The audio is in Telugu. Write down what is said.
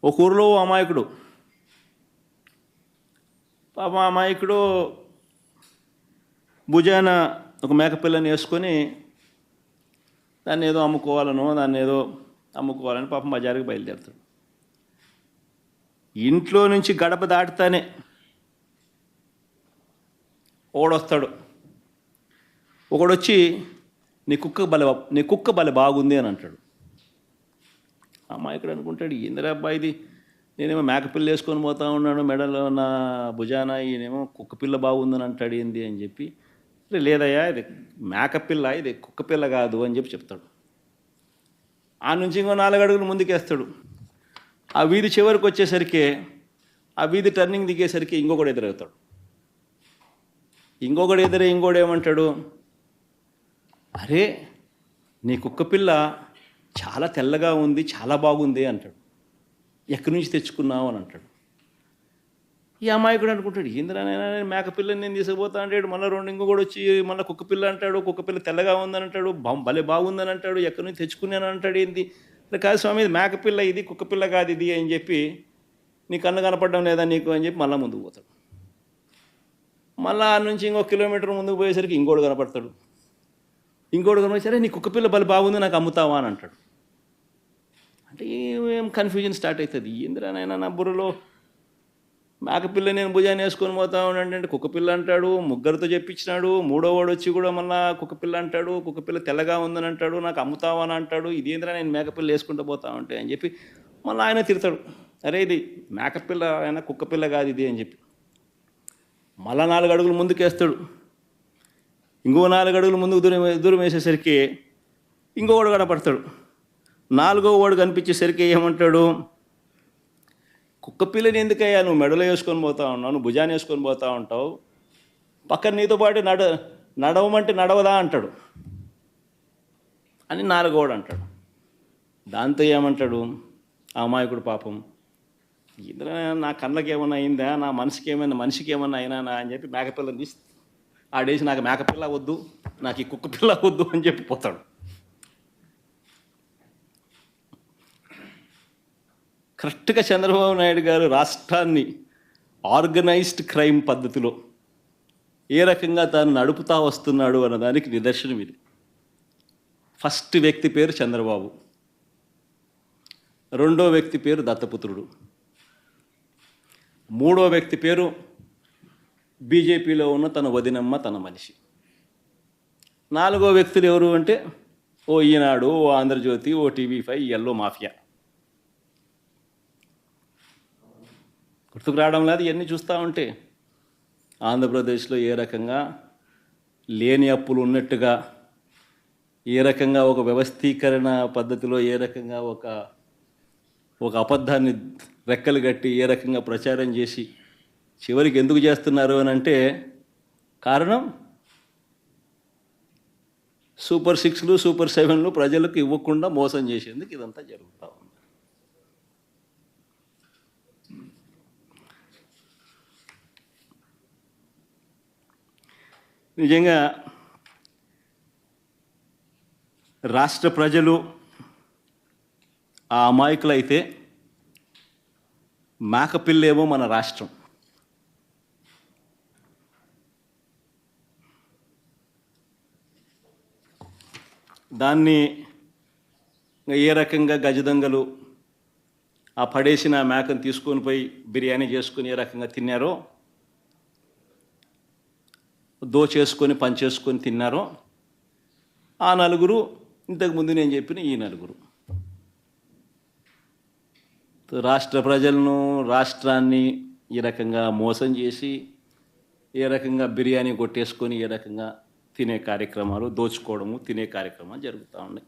ఒక ఊరిలో అమాయకుడు పాపం అమాయకుడు భుజాన ఒక మేకపిల్లని వేసుకొని దాన్ని ఏదో అమ్ముకోవాలని పాపం బజారుకి బయలుదేరుతాడు. ఇంట్లో నుంచి గడప దాటుతానే ఓడొస్తాడు. ఒకడొచ్చి నీ కుక్క బలి బాగుంది అని అంటాడు. అమాయకుడు అనుకుంటాడు, ఏందిరా అబ్బాయి ఇది, నేనేమో మేకపిల్ల వేసుకొని పోతా ఉన్నాను, మెడలో నా భుజాన, ఈయనేమో కుక్కపిల్ల బాగుందని అంటాడు ఏంది అని చెప్పి, లేదయ్యా ఇది మేకపిల్ల, ఇది కుక్కపిల్ల కాదు అని చెప్పి చెప్తాడు. ఆ నుంచి ఇంకో 4 అడుగులు ముందుకేస్తాడు. ఆ వీధి చివరికి వచ్చేసరికి, ఆ వీధి టర్నింగ్ దిగేసరికి ఇంకొకడు ఎదురవుతాడు. ఇంకోడు ఏమంటాడు, అరే నీ కుక్కపిల్ల చాలా తెల్లగా ఉంది, చాలా బాగుంది అంటాడు. ఎక్కడి నుంచి తెచ్చుకున్నావు అని అంటాడు. ఈ అమాయకుడు అనుకుంటాడు, ఏంద్రానైనా మేకపిల్లని నేను తీసుకుపోతా అంటాడు. మళ్ళీ ఇంకొకడు వచ్చి మళ్ళీ కుక్కపిల్ల అంటాడు, కుక్కపిల్ల తెల్లగా ఉందని అంటాడు, భలే బాగుందని అంటాడు, ఎక్కడి నుంచి తెచ్చుకున్నాను అంటాడు. ఏంది కాదు స్వామి, ఇది మేకపిల్ల, ఇది కుక్కపిల్ల కాదు ఇది అని చెప్పి, నీ కన్ను కనపడడం లేదా నీకు అని చెప్పి మళ్ళీ ముందుకు పోతాడు. మళ్ళీ ఆ నుంచి ఇంకో కిలోమీటర్ ముందుకు పోయేసరికి ఇంకోడు కనపడతాడు. ఇంకోడు కనపడి, నీ కుక్కపిల్ల బలి బాగుంది, నాకు అమ్ముతావా అని అంటాడు. అంటే ఏం కన్ఫ్యూజన్ స్టార్ట్ అవుతుంది. ఏంద్రానైనా నా బుర్రలో మేకపిల్ల నేను భుజాన్ని వేసుకొని పోతా ఉన్నాడంటే కుక్కపిల్ల అంటాడు, ముగ్గురితో చెప్పించినాడు, 3వ వాడు వచ్చి కూడా మళ్ళీ కుక్కపిల్ల అంటాడు, కుక్కపిల్ల తెల్లగా ఉందని అంటాడు, నాకు అమ్ముతావా అని అంటాడు, ఇదేంద్రా నేను మేకపిల్ల వేసుకుంటూ పోతా ఉంటే అని చెప్పి మళ్ళీ ఆయన తిడతాడు, అరే ఇది మేకపిల్ల అయినా కుక్కపిల్ల కాదు ఇది అని చెప్పి మళ్ళీ 4 అడుగులు ముందుకేస్తాడు. ఇంకో 4 అడుగులు ముందుకు దూరం వేసేసరికి ఇంకొకడు కనపడతాడు. 4వ వాడు కనిపించేసరికి ఏమంటాడు, కుక్కపిల్లని ఎందుకయ్యా నువ్వు మెడలో వేసుకొని పోతా ఉన్నావు, నువ్వు భుజాన్ని వేసుకొని పోతా ఉంటావు, పక్కన నీతో పాటు నడవమంటే నడవదా అంటాడు అని 4వ వాడు అంటాడు. దాంతో ఏమంటాడు ఆ అమాయకుడు, పాపం ఇందులో నా కళ్ళకి ఏమన్నా అయిందా, నా మనిషికి ఏమన్నా అయినా అని చెప్పి మేకపిల్లని తీసి ఆడేసి, నాకు మేకపిల్ల వద్దు, నాకు ఈ కుక్కపిల్ల వద్దు అని చెప్పి పోతాడు. కరెక్ట్గా చంద్రబాబు నాయుడు గారు రాష్ట్రాన్ని ఆర్గనైజ్డ్ క్రైమ్ పద్ధతిలో ఏ రకంగా తాను నడుపుతా వస్తున్నాడు అన్నదానికి నిదర్శనం ఇది. ఫస్ట్ వ్యక్తి పేరు చంద్రబాబు, 2వ వ్యక్తి పేరు దత్తపుత్రుడు, 3వ వ్యక్తి పేరు బీజేపీలో ఉన్న తన వదినమ్మ, తన మనిషి, 4వ వ్యక్తులు ఎవరు అంటే ఓ ఈనాడు, ఓ ఆంధ్రజ్యోతి, ఓ టీవీ5, ఎల్లో మాఫియా. గుర్తుకు రావడం లేదు ఇవన్నీ చూస్తూ ఉంటే. ఆంధ్రప్రదేశ్లో ఏ రకంగా లేని అప్పులు ఉన్నట్టుగా, ఏ రకంగా ఒక వ్యవస్థీకరణ పద్ధతిలో, ఏ రకంగా ఒక అబద్ధాన్ని రెక్కలు కట్టి ఏ రకంగా ప్రచారం చేసి చివరికి ఎందుకు చేస్తున్నారు అని అంటే కారణం సూపర్ 6లు, సూపర్ 7లు ప్రజలకు ఇవ్వకుండా మోసం చేసేందుకు ఇదంతా జరుగుతూ ఉంది. నిజంగా రాష్ట్ర ప్రజలు ఆ అమాయకులైతే, మేకపిల్లేమో మన రాష్ట్రం. దాన్ని ఏ రకంగా గజదొంగలు ఆ పడేసిన మేకను తీసుకొని పోయి బిర్యానీ చేసుకొని ఏ రకంగా తిన్నారో, దోచేసుకొని పంచేసుకొని తిన్నారో, ఆ 4 ఇంతకుముందు నేను చెప్పిన ఈ 4 రాష్ట్ర ప్రజలను, రాష్ట్రాన్ని ఈ రకంగా మోసం చేసి ఏ రకంగా బిర్యానీ కొట్టేసుకొని ఏ రకంగా తినే కార్యక్రమాలు, దోచుకోవడము, తినే కార్యక్రమాలు జరుగుతూ ఉన్నాయి.